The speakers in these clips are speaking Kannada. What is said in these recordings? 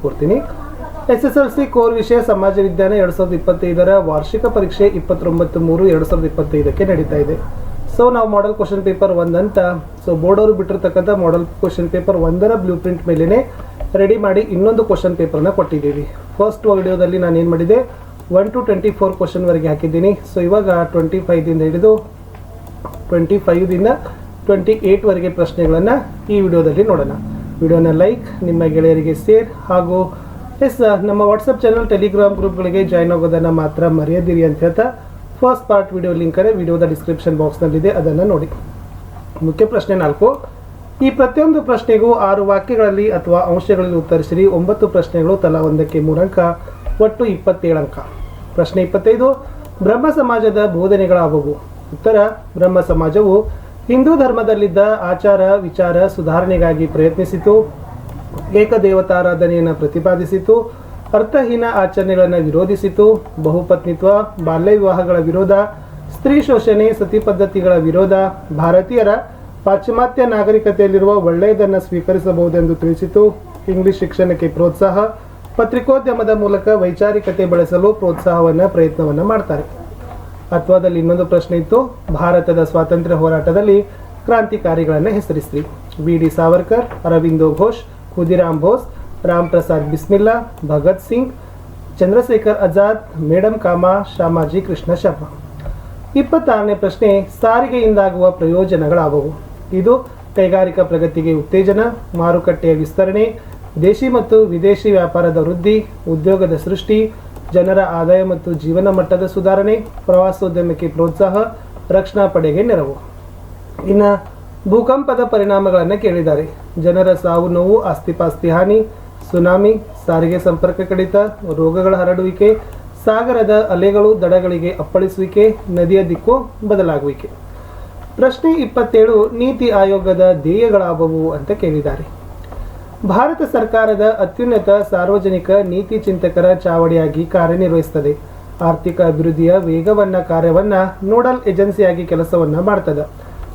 ಕೊಡ್ತೀನಿ. SSLC ಕೋರ್ ವಿಷಯ ಸಮಾಜ ವಿಜ್ಞಾನ 2025ರ ವಾರ್ಷಿಕ ಪರೀಕ್ಷೆ 29/3/2025ಕ್ಕೆ ನಡೀತಾ ಇದೆ. ಸೊ ನಾವು ಮಾಡೆಲ್ ಕ್ವಶನ್ ಪೇಪರ್ 1 ಅಂತ ಬೋರ್ಡ್ ಅವರು ಬಿಟ್ಟಿರ್ತಕ್ಕಂಥ ಮಾಡೆಲ್ ಕ್ವಶನ್ ಪೇಪರ್ 1ರ ಬ್ಲೂ ಪ್ರಿಂಟ್ ಮೇಲೆನೆ ರೆಡಿ ಮಾಡಿ ಇನ್ನೊಂದು ಕ್ವಶನ್ ಪೇಪರ್ನ ಕೊಟ್ಟಿದ್ದೀವಿ. ಫಸ್ಟ್ ವಿಡಿಯೋದಲ್ಲಿ ನಾನು ಏನು ಮಾಡಿದೆ 1 to 24 ಕ್ವಶನ್ ವರೆಗೆ ಹಾಕಿದ್ದೀನಿ. ಸೊ ಇವಾಗ 25ದಿಂದ ಹಿಡಿದು 25ದಿಂದ 28 ವರೆಗೆ ಪ್ರಶ್ನೆಗಳನ್ನು ಈ ವಿಡಿಯೋದಲ್ಲಿ ನೋಡೋಣ. ವಿಡಿಯೋನ ಲೈಕ್, ನಿಮ್ಮ ಗೆಳೆಯರಿಗೆ ಶೇರ್ ಹಾಗೂ ನಮ್ಮ ವಾಟ್ಸಪ್ ಚಾನಲ್ ಟೆಲಿಗ್ರಾಮ್ ಗ್ರೂಪ್ಗಳಿಗೆ ಜಾಯ್ನ್ ಆಗೋದನ್ನು ಮಾತ್ರ ಮರೆಯದಿರಿ ಅಂತ ಹೇಳ್ತಾ ಫಸ್ಟ್ ಪಾರ್ಟ್ ವಿಡಿಯೋ ಲಿಂಕರೇ ವಿಡಿಯೋದ ಡಿಸ್ಕ್ರಿಪ್ಷನ್ ಬಾಕ್ಸ್ನಲ್ಲಿದೆ, ಅದನ್ನು ನೋಡಿ. ಮುಖ್ಯ ಪ್ರಶ್ನೆ 4. ಈ ಪ್ರತಿಯೊಂದು ಪ್ರಶ್ನೆಗೂ 6 ವಾಕ್ಯಗಳಲ್ಲಿ ಅಥವಾ ಅಂಶಗಳಲ್ಲಿ ಉತ್ತರಿಸಿರಿ. 9 ಪ್ರಶ್ನೆಗಳು ತಲಾ ಒಂದಕ್ಕೆ 3 ಅಂಕ, ಒಟ್ಟು 27 ಅಂಕ. ಪ್ರಶ್ನೆ 25. ಬ್ರಹ್ಮ ಸಮಾಜದ ಬೋಧನೆಗಳಾವುವು? ಉತ್ತರ: ಬ್ರಹ್ಮ ಸಮಾಜವು ಹಿಂದೂ ಧರ್ಮದಲ್ಲಿದ್ದ ಆಚಾರ ವಿಚಾರ ಸುಧಾರಣೆಗಾಗಿ ಪ್ರಯತ್ನಿಸಿತು, ಏಕದೇವತಾರಾಧನೆಯನ್ನು ಪ್ರತಿಪಾದಿಸಿತು, ಅರ್ಥಹೀನ ಆಚರಣೆಗಳನ್ನು ವಿರೋಧಿಸಿತು, ಬಹುಪತ್ನಿತ್ವ, ಬಾಲ್ಯ ವಿವಾಹಗಳ ವಿರೋಧ, ಸ್ತ್ರೀ ಶೋಷಣೆ, ಸತಿ ಪದ್ಧತಿಗಳ ವಿರೋಧ, ಭಾರತೀಯರ ಪಾಶ್ಚಿಮಾತ್ಯ ನಾಗರಿಕತೆಯಲ್ಲಿರುವ ಒಳ್ಳೆಯದನ್ನು ಸ್ವೀಕರಿಸಬಹುದೆಂದು ತಿಳಿಸಿತು, ಇಂಗ್ಲಿಷ್ ಶಿಕ್ಷಣಕ್ಕೆ ಪ್ರೋತ್ಸಾಹ, ಪತ್ರಿಕೋದ್ಯಮದ ಮೂಲಕ ವೈಚಾರಿಕತೆ ಬೆಳೆಸಲು ಪ್ರಯತ್ನವನ್ನು ಮಾಡ್ತಾರೆ. ಅಥವಾದಲ್ಲಿ ಇನ್ನೊಂದು ಪ್ರಶ್ನೆ ಇತ್ತು, ಭಾರತದ ಸ್ವಾತಂತ್ರ್ಯ ಹೋರಾಟದಲ್ಲಿ ಕ್ರಾಂತಿಕಾರಿಗಳನ್ನು ಹೆಸರಿಸಿರಿ. VD Savarkar, Aurobindo Ghosh, Khudiram Bose, Ram Prasad Bismil, Bhagat Singh, Chandrashekhar Azad, madam Cama, Shyamaji Krishna Sharma. 26ನೇ ಪ್ರಶ್ನೆ, ಸಾರಿಗೆಯಿಂದಾಗುವ ಪ್ರಯೋಜನಗಳಾವುವು? ಇದು ಕೈಗಾರಿಕಾ ಪ್ರಗತಿಗೆ ಉತ್ತೇಜನ, ಮಾರುಕಟ್ಟೆಯ ವಿಸ್ತರಣೆ, ದೇಶಿ ಮತ್ತು ವಿದೇಶಿ ವ್ಯಾಪಾರದ ವೃದ್ಧಿ, ಉದ್ಯೋಗದ ಸೃಷ್ಟಿ, ಜನರ ಆದಾಯ ಮತ್ತು ಜೀವನ ಮಟ್ಟದ ಸುಧಾರಣೆ, ಪ್ರವಾಸೋದ್ಯಮಕ್ಕೆ ಪ್ರೋತ್ಸಾಹ, ರಕ್ಷಣಾ ಪಡೆಗೆ ನೆರವು. ಇನ್ನು ಭೂಕಂಪದ ಪರಿಣಾಮಗಳನ್ನು ಕೇಳಿದ್ದಾರೆ. ಜನರ ಸಾವು ನೋವು, ಆಸ್ತಿಪಾಸ್ತಿ ಹಾನಿ, ಸುನಾಮಿ, ಸಾರಿಗೆ ಸಂಪರ್ಕ ಕಡಿತ, ರೋಗಗಳ ಹರಡುವಿಕೆ, ಸಾಗರದ ಅಲೆಗಳು ದಡಗಳಿಗೆ ಅಪ್ಪಳಿಸುವಿಕೆ, ನದಿಯ ದಿಕ್ಕು ಬದಲಾಗುವಿಕೆ. ಪ್ರಶ್ನೆ 27. ನೀತಿ ಆಯೋಗದ ಧ್ಯೇಯಗಳಾವುವು ಅಂತ ಕೇಳಿದ್ದಾರೆ. ಭಾರತ ಸರ್ಕಾರದ ಅತ್ಯುನ್ನತ ಸಾರ್ವಜನಿಕ ನೀತಿ ಚಿಂತಕರ ಚಾವಡಿಯಾಗಿ ಕಾರ್ಯನಿರ್ವಹಿಸುತ್ತದೆ. ಆರ್ಥಿಕ ಅಭಿವೃದ್ಧಿಯ ಕಾರ್ಯವನ್ನು ನೋಡಲ್ ಏಜೆನ್ಸಿಯಾಗಿ ಕೆಲಸವನ್ನು ಮಾಡ್ತದೆ.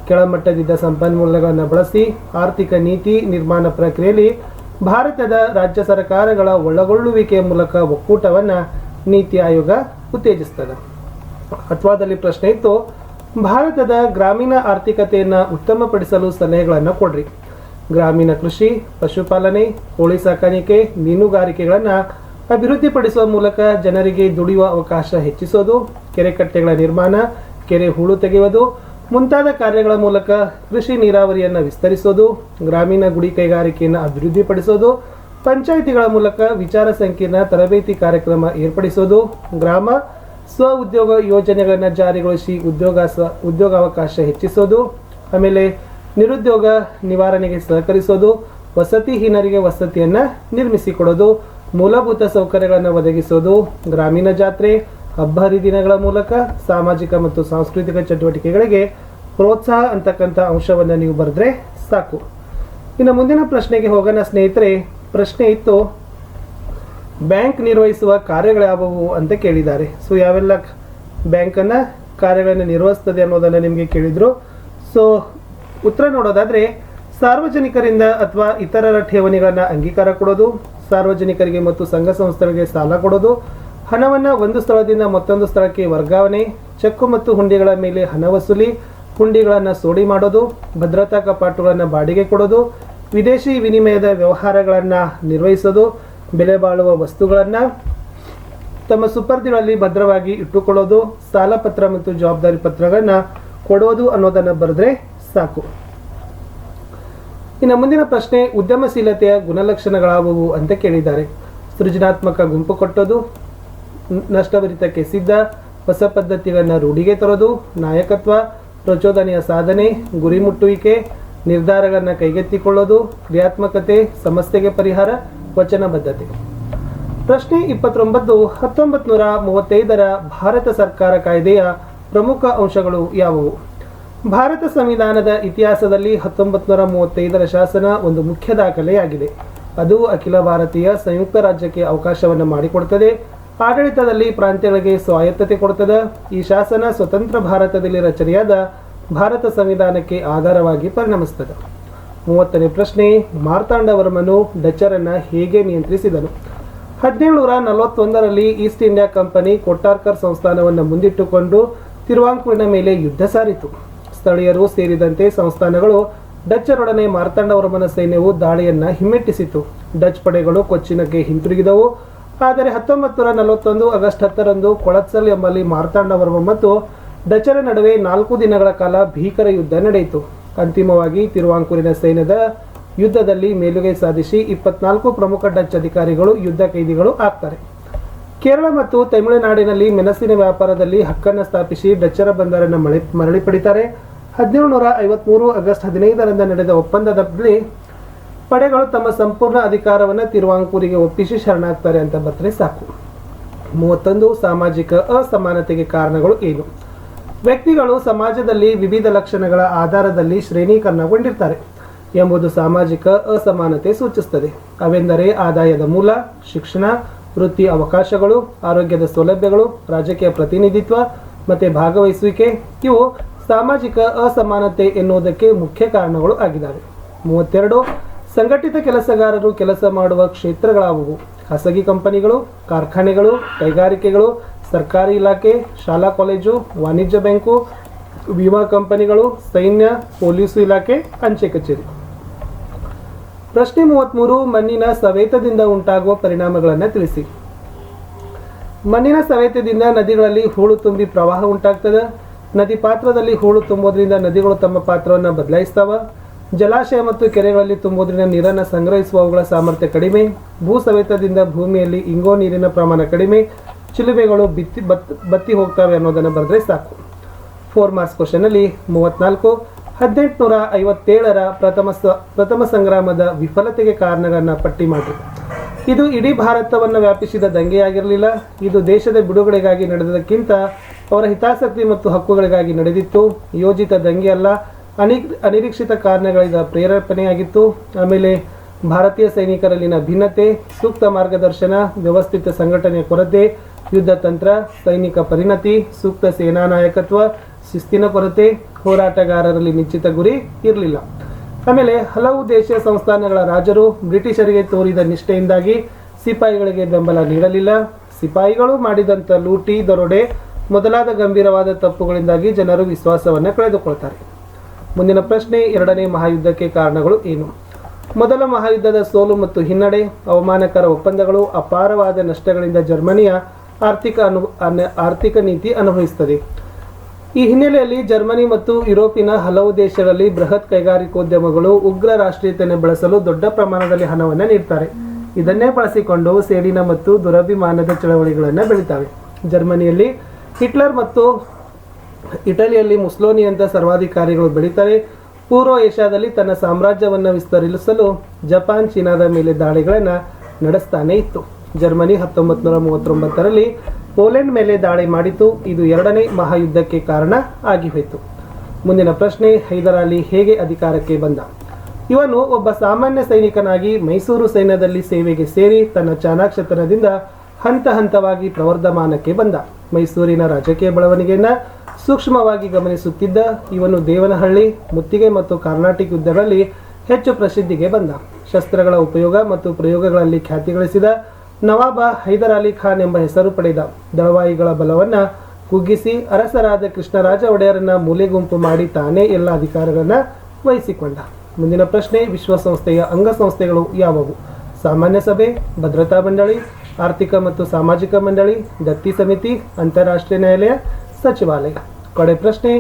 ಕೆಳಮಟ್ಟದಿಂದ ಸಂಪನ್ಮೂಲಗಳನ್ನು ಬಳಸಿ ಆರ್ಥಿಕ ನೀತಿ ನಿರ್ಮಾಣ ಪ್ರಕ್ರಿಯೆಯಲ್ಲಿ ಭಾರತದ ರಾಜ್ಯ ಸರ್ಕಾರಗಳ ಒಳಗೊಳ್ಳುವಿಕೆಯ ಮೂಲಕ ಒಕ್ಕೂಟವನ್ನು ನೀತಿ ಆಯೋಗ ಉತ್ತೇಜಿಸ್ತದೆ. ಅಥವಾದಲ್ಲಿ ಪ್ರಶ್ನೆ ಇತ್ತು, ಭಾರತದ ಗ್ರಾಮೀಣ ಆರ್ಥಿಕತೆಯನ್ನು ಉತ್ತಮಪಡಿಸಲು ಸಲಹೆಗಳನ್ನು ಕೊಡ್ರಿ. ಗ್ರಾಮೀಣ ಕೃಷಿ, ಪಶುಪಾಲನೆ, ಕೋಳಿ ಸಾಕಾಣಿಕೆ, ಮೀನುಗಾರಿಕೆಗಳನ್ನು ಅಭಿವೃದ್ಧಿಪಡಿಸುವ ಮೂಲಕ ಜನರಿಗೆ ದುಡಿಯುವ ಅವಕಾಶ ಹೆಚ್ಚಿಸೋದು, ಕೆರೆಕಟ್ಟೆಗಳ ನಿರ್ಮಾಣ, ಕೆರೆ ಹೂಳು ತೆಗೆಯುವುದು ಮುಂತಾದ ಕಾರ್ಯಗಳ ಮೂಲಕ ಕೃಷಿ ನೀರಾವರಿಯನ್ನು ವಿಸ್ತರಿಸೋದು, ಗ್ರಾಮೀಣ ಗುಡಿ ಕೈಗಾರಿಕೆಯನ್ನು ಅಭಿವೃದ್ಧಿಪಡಿಸೋದು, ಪಂಚಾಯಿತಿಗಳ ಮೂಲಕ ವಿಚಾರ ಸಂಕಿರಣ ತರಬೇತಿ ಕಾರ್ಯಕ್ರಮ ಏರ್ಪಡಿಸೋದು, ಗ್ರಾಮ ಸ್ವ ಉದ್ಯೋಗ ಯೋಜನೆಗಳನ್ನು ಜಾರಿಗೊಳಿಸಿ ಉದ್ಯೋಗಾವಕಾಶ ಹೆಚ್ಚಿಸೋದು, ಆಮೇಲೆ ನಿರುದ್ಯೋಗ ನಿವಾರಣೆಗೆ ಸಹಕರಿಸೋದು, ವಸತಿಹೀನರಿಗೆ ವಸತಿಯನ್ನು ನಿರ್ಮಿಸಿಕೊಡೋದು, ಮೂಲಭೂತ ಸೌಕರ್ಯಗಳನ್ನು ಒದಗಿಸೋದು, ಗ್ರಾಮೀಣ ಜಾತ್ರೆ, ಹಬ್ಬ ಹರಿದಿನಗಳ ಮೂಲಕ ಸಾಮಾಜಿಕ ಮತ್ತು ಸಾಂಸ್ಕೃತಿಕ ಚಟುವಟಿಕೆಗಳಿಗೆ ಪ್ರೋತ್ಸಾಹ ಅಂತಕ್ಕಂಥ ಅಂಶವನ್ನು ನೀವು ಬರೆದ್ರೆ ಸಾಕು. ಇನ್ನು ಮುಂದಿನ ಪ್ರಶ್ನೆಗೆ ಹೋಗೋಣ ಸ್ನೇಹಿತರೆ. ಪ್ರಶ್ನೆ ಇತ್ತು, ಬ್ಯಾಂಕ್ ನಿರ್ವಹಿಸುವ ಕಾರ್ಯಗಳ್ಯಾವುವು ಅಂತ ಕೇಳಿದ್ದಾರೆ. ಸೊ ಯಾವೆಲ್ಲ ಬ್ಯಾಂಕನ್ನು ಕಾರ್ಯಗಳನ್ನು ನಿರ್ವಹಿಸ್ತದೆ ಅನ್ನೋದನ್ನು ನಿಮಗೆ ಕೇಳಿದರು. ಸೊ ಉತ್ತರ ನೋಡೋದಾದರೆ, ಸಾರ್ವಜನಿಕರಿಂದ ಅಥವಾ ಇತರರ ಠೇವಣಿಗಳನ್ನು ಅಂಗೀಕಾರ ಕೊಡೋದು, ಸಾರ್ವಜನಿಕರಿಗೆ ಮತ್ತು ಸಂಘ ಸಂಸ್ಥೆಗಳಿಗೆ ಸಾಲ ಕೊಡೋದು, ಹಣವನ್ನು ಒಂದು ಸ್ಥಳದಿಂದ ಮತ್ತೊಂದು ಸ್ಥಳಕ್ಕೆ ವರ್ಗಾವಣೆ, ಚೆಕ್ಕು ಮತ್ತು ಹುಂಡಿಗಳ ಮೇಲೆ ಹಣ ವಸೂಲಿ, ಹುಂಡಿಗಳನ್ನು ಸೋಡಿ ಮಾಡೋದು, ಭದ್ರತಾ ಕಪಾಟುಗಳನ್ನು ಬಾಡಿಗೆ ಕೊಡೋದು, ವಿದೇಶಿ ವಿನಿಮಯದ ವ್ಯವಹಾರಗಳನ್ನು ನಿರ್ವಹಿಸೋದು, ಬೆಲೆ ಬಾಳುವ ವಸ್ತುಗಳನ್ನು ತಮ್ಮ ಸುಪರ್ದಿಗಳಲ್ಲಿ ಭದ್ರವಾಗಿ ಇಟ್ಟುಕೊಳ್ಳೋದು, ಸಾಲ ಪತ್ರ ಮತ್ತು ಜವಾಬ್ದಾರಿ ಪತ್ರಗಳನ್ನು ಕೊಡೋದು ಅನ್ನೋದನ್ನು ಬರೆದ್ರೆ ಸಾಕು. ಇನ್ನು ಮುಂದಿನ ಪ್ರಶ್ನೆ, ಉದ್ಯಮಶೀಲತೆಯ ಗುಣಲಕ್ಷಣಗಳಾವುವು ಅಂತ ಕೇಳಿದ್ದಾರೆ. ಸೃಜನಾತ್ಮಕ ಗುಂಪು ಕಟ್ಟೋದು, ನಷ್ಟಭರಿತಕ್ಕೆ ಸಿದ್ಧ, ಹೊಸ ಪದ್ಧತಿಗಳನ್ನು ರೂಢಿಗೆ ತರೋದು, ನಾಯಕತ್ವ, ಪ್ರಚೋದನೆಯ ಸಾಧನೆ, ಗುರಿ ಮುಟ್ಟುವಿಕೆ, ನಿರ್ಧಾರಗಳನ್ನು ಕೈಗೆತ್ತಿಕೊಳ್ಳೋದು, ಕ್ರಿಯಾತ್ಮಕತೆ, ಸಮಸ್ಯೆಗೆ ಪರಿಹಾರ, ವಚನಬದ್ಧತೆ. ಪ್ರಶ್ನೆ 29. 1935ರ ಭಾರತ ಸರ್ಕಾರ ಕಾಯ್ದೆಯ ಪ್ರಮುಖ ಅಂಶಗಳು ಯಾವುವು? ಭಾರತ ಸಂವಿಧಾನದ ಇತಿಹಾಸದಲ್ಲಿ 1935ರ ಶಾಸನ ಒಂದು ಮುಖ್ಯ ದಾಖಲೆಯಾಗಿದೆ. ಅದು ಅಖಿಲ ಭಾರತೀಯ ಸಂಯುಕ್ತ ರಾಜ್ಯಕ್ಕೆ ಅವಕಾಶವನ್ನು ಮಾಡಿಕೊಡುತ್ತದೆ. ಆಡಳಿತದಲ್ಲಿ ಪ್ರಾಂತ್ಯಗಳಿಗೆ ಸ್ವಾಯತ್ತತೆ ಕೊಡುತ್ತದೆ. ಈ ಶಾಸನ ಸ್ವತಂತ್ರ ಭಾರತದಲ್ಲಿ ರಚನೆಯಾದ ಭಾರತ ಸಂವಿಧಾನಕ್ಕೆ ಆಧಾರವಾಗಿ ಪರಿಣಮಿಸುತ್ತದೆ. 30ನೇ ಪ್ರಶ್ನೆ, ಮಾರ್ತಾಂಡವರ್ಮನು ಡಚ್ಚರನ್ನು ಹೇಗೆ ನಿಯಂತ್ರಿಸಿದನು? 1741ರಲ್ಲಿ ಈಸ್ಟ್ ಇಂಡಿಯಾ ಕಂಪನಿ ಕೊಟ್ಟಾರ್ಕರ್ ಸಂಸ್ಥಾನವನ್ನು ಮುಂದಿಟ್ಟುಕೊಂಡು ತಿರುವಾಂಕೂರಿನ ಮೇಲೆ ಯುದ್ಧ ಸಾರಿತು. ಸ್ಥಳೀಯರು ಸೇರಿದಂತೆ ಸಂಸ್ಥಾನಗಳು ಡಚ್ಚರೊಡನೆ ಮಾರ್ತಾಂಡವರ್ಮನ ಸೈನ್ಯವು ದಾಳಿಯನ್ನು ಹಿಮ್ಮೆಟ್ಟಿಸಿತು. ಡಚ್ ಪಡೆಗಳು ಕೊಚ್ಚಿನಕ್ಕೆ ಹಿಂತಿರುಗಿದವು. ಆದರೆ 1941 ಆಗಸ್ಟ್ 10ರಂದು ಕೊಳತ್ಸಲ್ ಎಂಬಲ್ಲಿ ಮಾರ್ತಾಂಡವರ್ಮ ಮತ್ತು ಡಚ್ಚರ ನಡುವೆ 4 ದಿನಗಳ ಕಾಲ ಭೀಕರ ಯುದ್ಧ ನಡೆಯಿತು. ಅಂತಿಮವಾಗಿ ತಿರುವಾಂಕೂರಿನ ಸೈನ್ಯದ ಯುದ್ಧದಲ್ಲಿ ಮೇಲುಗೈ ಸಾಧಿಸಿ 24 ಪ್ರಮುಖ ಡಚ್ ಅಧಿಕಾರಿಗಳು ಯುದ್ಧ ಕೈದಿಗಳು ಆಗ್ತಾರೆ. ಕೇರಳ ಮತ್ತು ತಮಿಳುನಾಡಿನಲ್ಲಿ ಮೆಣಸಿನ ವ್ಯಾಪಾರದಲ್ಲಿ ಹಕ್ಕನ್ನು ಸ್ಥಾಪಿಸಿ ಡಚ್ಚರ ಬಂದರನ್ನು ಮರಳಿ ಪಡಿತಾರೆ. 1753 ಆಗಸ್ಟ್ 15ರಂದು ನಡೆದ ಒಪ್ಪಂದದಲ್ಲಿ ಪಡೆಗಳು ತಮ್ಮ ಸಂಪೂರ್ಣ ಅಧಿಕಾರವನ್ನು ತಿರುವಾಂಕೂರಿಗೆ ಒಪ್ಪಿಸಿ ಶರಣಾಗ್ತಾರೆ ಅಂತ ಬರ್ತರೆ ಸಾಕು. 31 ಸಾಮಾಜಿಕ ಅಸಮಾನತೆಗೆ ಕಾರಣಗಳು ಏನು? ವ್ಯಕ್ತಿಗಳು ಸಮಾಜದಲ್ಲಿ ವಿವಿಧ ಲಕ್ಷಣಗಳ ಆಧಾರದಲ್ಲಿ ಶ್ರೇಣೀಕರಣಗೊಂಡಿರ್ತಾರೆ ಎಂಬುದು ಸಾಮಾಜಿಕ ಅಸಮಾನತೆ ಸೂಚಿಸುತ್ತದೆ. ಅವೆಂದರೆ ಆದಾಯದ ಮೂಲ, ಶಿಕ್ಷಣ, ವೃತ್ತಿ ಅವಕಾಶಗಳು, ಆರೋಗ್ಯದ ಸೌಲಭ್ಯಗಳು, ರಾಜಕೀಯ ಪ್ರತಿನಿಧಿತ್ವ ಮತ್ತು ಭಾಗವಹಿಸುವಿಕೆ. ಇವು ಸಾಮಾಜಿಕ ಅಸಮಾನತೆ ಎನ್ನುವುದಕ್ಕೆ ಮುಖ್ಯ ಕಾರಣಗಳು ಆಗಿದ್ದಾವೆ. 32 ಸಂಘಟಿತ ಕೆಲಸಗಾರರು ಕೆಲಸ ಮಾಡುವ ಕ್ಷೇತ್ರಗಳಾವುವು? ಖಾಸಗಿ ಕಂಪನಿಗಳು, ಕಾರ್ಖಾನೆಗಳು, ಕೈಗಾರಿಕೆಗಳು, ಸರ್ಕಾರಿ ಇಲಾಖೆ, ಶಾಲಾ ಕಾಲೇಜು, ವಾಣಿಜ್ಯ ಬ್ಯಾಂಕು, ವಿಮಾ ಕಂಪನಿಗಳು, ಸೈನ್ಯ, ಪೊಲೀಸು ಇಲಾಖೆ, ಅಂಚೆ ಕಚೇರಿ. ಪ್ರಶ್ನೆ 33, ಮಣ್ಣಿನ ಸವೆತದಿಂದ ಉಂಟಾಗುವ ಪರಿಣಾಮಗಳನ್ನು ತಿಳಿಸಿ. ಮಣ್ಣಿನ ಸವೆತದಿಂದ ನದಿಗಳಲ್ಲಿ ಹೂಳು ತುಂಬಿ ಪ್ರವಾಹ ಉಂಟಾಗ್ತದೆ. ನದಿ ಪಾತ್ರದಲ್ಲಿ ಹೂಳು ತುಂಬೋದ್ರಿಂದ ನದಿಗಳು ತಮ್ಮ ಪಾತ್ರವನ್ನು ಬದಲಾಯಿಸ್ತಾವ. ಜಲಾಶಯ ಮತ್ತು ಕೆರೆಗಳಲ್ಲಿ ತುಂಬೋದ್ರಿಂದ ನೀರನ್ನು ಸಂಗ್ರಹಿಸುವವುಗಳ ಸಾಮರ್ಥ್ಯ ಕಡಿಮೆ. ಭೂ ಸವೆತದಿಂದ ಭೂಮಿಯಲ್ಲಿ ಇಂಗೋ ನೀರಿನ ಪ್ರಮಾಣ ಕಡಿಮೆ. ಚಿಲುಮೆಗಳು ಬತ್ತಿ ಹೋಗ್ತವೆ ಅನ್ನೋದನ್ನು ಬರೆದ್ರೆ ಸಾಕು. 4 ಮಾರ್ಕ್ಸ್ ಕ್ವಶನಲ್ಲಿ 34 1857ರ ಪ್ರಥಮ ಸಂಗ್ರಾಮದ ವಿಫಲತೆಗೆ ಕಾರಣಗಳನ್ನು ಪಟ್ಟಿ ಮಾಡಿ. ಇದು ಇಡೀ ಭಾರತವನ್ನು ವ್ಯಾಪಿಸಿದ ದಂಗೆಯಾಗಿರಲಿಲ್ಲ. ಇದು ದೇಶದ ಬಿಡುಗಡೆಗಾಗಿ ನಡೆದಕ್ಕಿಂತ ಅವರ ಹಿತಾಸಕ್ತಿ ಮತ್ತು ಹಕ್ಕುಗಳಿಗಾಗಿ ನಡೆದಿತ್ತು. ಯೋಜಿತ ದಂಗೆ ಅಲ್ಲ, ಅನಿರೀಕ್ಷಿತ ಕಾರಣಗಳಿಂದ ಪ್ರೇರೇಪಣೆಯಾಗಿತ್ತು. ಆಮೇಲೆ ಭಾರತೀಯ ಸೈನಿಕರಲ್ಲಿನ ಭಿನ್ನತೆ, ಸೂಕ್ತ ಮಾರ್ಗದರ್ಶನ, ವ್ಯವಸ್ಥಿತ ಸಂಘಟನೆಯ ಕೊರತೆ, ಯುದ್ಧ ತಂತ್ರ, ಸೈನಿಕ ಪರಿಣತಿ, ಸೂಕ್ತ ಸೇನಾ ನಾಯಕತ್ವ, ಶಿಸ್ತಿನ ಕೊರತೆ, ಹೋರಾಟಗಾರರಲ್ಲಿ ನಿಶ್ಚಿತ ಗುರಿ ಇರಲಿಲ್ಲ. ಆಮೇಲೆ ಹಲವು ದೇಶೀಯ ಸಂಸ್ಥಾನಗಳ ರಾಜರು ಬ್ರಿಟಿಷರಿಗೆ ತೋರಿದ ನಿಷ್ಠೆಯಿಂದಾಗಿ ಸಿಪಾಯಿಗಳಿಗೆ ಬೆಂಬಲ ನೀಡಲಿಲ್ಲ. ಸಿಪಾಯಿಗಳು ಮಾಡಿದಂಥ ಲೂಟಿ, ದರೋಡೆ ಮೊದಲಾದ ಗಂಭೀರವಾದ ತಪ್ಪುಗಳಿಂದಾಗಿ ಜನರು ವಿಶ್ವಾಸವನ್ನು ಕಳೆದುಕೊಳ್ತಾರೆ. ಮುಂದಿನ ಪ್ರಶ್ನೆ, 2ನೇ ಮಹಾಯುದ್ಧಕ್ಕೆ ಕಾರಣಗಳು ಏನು? ಮೊದಲ ಮಹಾಯುದ್ಧದ ಸೋಲು ಮತ್ತು ಹಿನ್ನಡೆ, ಅವಮಾನಕರ ಒಪ್ಪಂದಗಳು, ಅಪಾರವಾದ ನಷ್ಟಗಳಿಂದ ಜರ್ಮನಿಯ ಆರ್ಥಿಕ ನೀತಿ ಅನುಭವಿಸುತ್ತದೆ. ಈ ಹಿನ್ನೆಲೆಯಲ್ಲಿ ಜರ್ಮನಿ ಮತ್ತು ಯುರೋಪಿನ ಹಲವು ದೇಶಗಳಲ್ಲಿ ಬೃಹತ್ ಕೈಗಾರಿಕೋದ್ಯಮಗಳು ಉಗ್ರ ರಾಷ್ಟ್ರೀಯತೆಯನ್ನು ಬೆಳೆಸಲು ದೊಡ್ಡ ಪ್ರಮಾಣದಲ್ಲಿ ಹಣವನ್ನು ನೀಡ್ತಾರೆ. ಇದನ್ನೇ ಬಳಸಿಕೊಂಡು ಸೇಡಿನ ಮತ್ತು ದುರಭಿಮಾನದ ಚಳವಳಿಗಳನ್ನು ಬೆಳೀತವೆ. ಜರ್ಮನಿಯಲ್ಲಿ ಹಿಟ್ಲರ್ ಮತ್ತು ಇಟಲಿಯಲ್ಲಿ ಮುಸ್ಸೋಲಿನಿ ಅಂತ ಸರ್ವಾಧಿಕಾರಿಗಳು ಬೆಳೀತಾರೆ. ಪೂರ್ವ ಏಷ್ಯಾದಲ್ಲಿ ತನ್ನ ಸಾಮ್ರಾಜ್ಯವನ್ನು ವಿಸ್ತರಿಸಲು ಜಪಾನ್ ಚೀನಾದ ಮೇಲೆ ದಾಳಿಗಳನ್ನು ನಡೆಸ್ತಾನೆ ಇತ್ತು. ಜರ್ಮನಿ 1939ರಲ್ಲಿ ಪೋಲೆಂಡ್ ಮೇಲೆ ದಾಳಿ ಮಾಡಿತು. ಇದು 2ನೇ ಮಹಾಯುದ್ಧಕ್ಕೆ ಕಾರಣ ಆಗಿ ಹೋಯಿತು. ಮುಂದಿನ ಪ್ರಶ್ನೆ, ಹೈದರ್ ಅಲಿ ಹೇಗೆ ಅಧಿಕಾರಕ್ಕೆ ಬಂದ? ಇವನು ಒಬ್ಬ ಸಾಮಾನ್ಯ ಸೈನಿಕನಾಗಿ ಮೈಸೂರು ಸೈನ್ಯದಲ್ಲಿ ಸೇವೆಗೆ ಸೇರಿ ತನ್ನ ಚಾಣಾಕ್ಷತನದಿಂದ ಹಂತ ಹಂತವಾಗಿ ಪ್ರವರ್ಧಮಾನಕ್ಕೆ ಬಂದ. ಮೈಸೂರಿನ ರಾಜಕೀಯ ಬೆಳವಣಿಗೆಯನ್ನು ಸೂಕ್ಷ್ಮವಾಗಿ ಗಮನಿಸುತ್ತಿದ್ದ ಇವನು ದೇವನಹಳ್ಳಿ, ಮುತ್ತಿಗೆ ಮತ್ತು ಕರ್ನಾಟಕ ಯುದ್ಧಗಳಲ್ಲಿ ಹೆಚ್ಚು ಪ್ರಸಿದ್ಧಿಗೆ ಬಂದ. ಶಸ್ತ್ರಗಳ ಉಪಯೋಗ ಮತ್ತು ಪ್ರಯೋಗಗಳಲ್ಲಿ ಖ್ಯಾತಿ ಗಳಿಸಿದ. ನವಾಬ ಹೈದರ್ ಅಲಿ ಖಾನ್ ಎಂಬ ಹೆಸರು ಪಡೆದ. ದಳವಾಯಿಗಳ ಬಲವನ್ನು ಕುಗ್ಗಿಸಿ ಅರಸರಾದ ಕೃಷ್ಣರಾಜ ಒಡೆಯರನ್ನ ಮೂಲೆಗುಂಪು ಮಾಡಿ ತಾನೇ ಎಲ್ಲ ಅಧಿಕಾರಗಳನ್ನು ವಹಿಸಿಕೊಂಡ. ಮುಂದಿನ ಪ್ರಶ್ನೆ, ವಿಶ್ವಸಂಸ್ಥೆಯ ಅಂಗಸಂಸ್ಥೆಗಳು ಯಾವುವು? ಸಾಮಾನ್ಯ ಸಭೆ, ಭದ್ರತಾ ಮಂಡಳಿ, ಆರ್ಥಿಕ ಮತ್ತು ಸಾಮಾಜಿಕ ಮಂಡಳಿ, ದತ್ತಿ ಸಮಿತಿ, ಅಂತಾರಾಷ್ಟ್ರೀಯ ನ್ಯಾಯಾಲಯ, ಸಚಿವಾಲಯ. ಕಡೆ ಪ್ರಶ್ನೆ,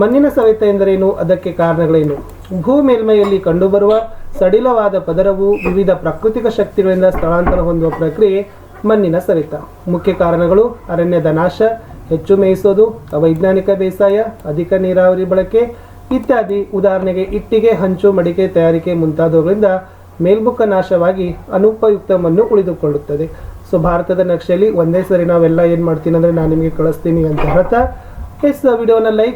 ಮಣ್ಣಿನ ಸವೆತ ಎಂದರೇನು? ಅದಕ್ಕೆ ಕಾರಣಗಳೇನು? ಭೂ ಮೇಲ್ಮೈಯಲ್ಲಿ ಕಂಡುಬರುವ ಸಡಿಲವಾದ ಪದರವು ವಿವಿಧ ಪ್ರಾಕೃತಿಕ ಶಕ್ತಿಗಳಿಂದ ಸ್ಥಳಾಂತರ ಹೊಂದುವ ಪ್ರಕ್ರಿಯೆ ಮಣ್ಣಿನ ಸವೆತ. ಮುಖ್ಯ ಕಾರಣಗಳು ಅರಣ್ಯದ ನಾಶ, ಹೆಚ್ಚು ಮೇಯಿಸೋದು, ಅವೈಜ್ಞಾನಿಕ ಬೇಸಾಯ, ಅಧಿಕ ನೀರಾವರಿ ಬಳಕೆ ಇತ್ಯಾದಿ. ಉದಾಹರಣೆಗೆ ಇಟ್ಟಿಗೆ, ಹಂಚು, ಮಡಿಕೆ ತಯಾರಿಕೆ ಮುಂತಾದವುಗಳಿಂದ ಮೇಲ್ಮುಖ ನಾಶವಾಗಿ ಅನುಪಯುಕ್ತ ಮಣ್ಣು ಉಳಿದುಕೊಳ್ಳುತ್ತದೆ. ಸೊ ಭಾರತದ ನಕ್ಷೆಯಲ್ಲಿ ಒಂದೇ ಸರಿ ನಾವೆಲ್ಲ ಏನು ಮಾಡ್ತೀನಿ ಅಂದರೆ ನಾನು ನಿಮಗೆ ಕಳಿಸ್ತೀನಿ ಅಂತ ಹೇಳ್ತಾ ವಿಡಿಯೋನ ಲೈಕ್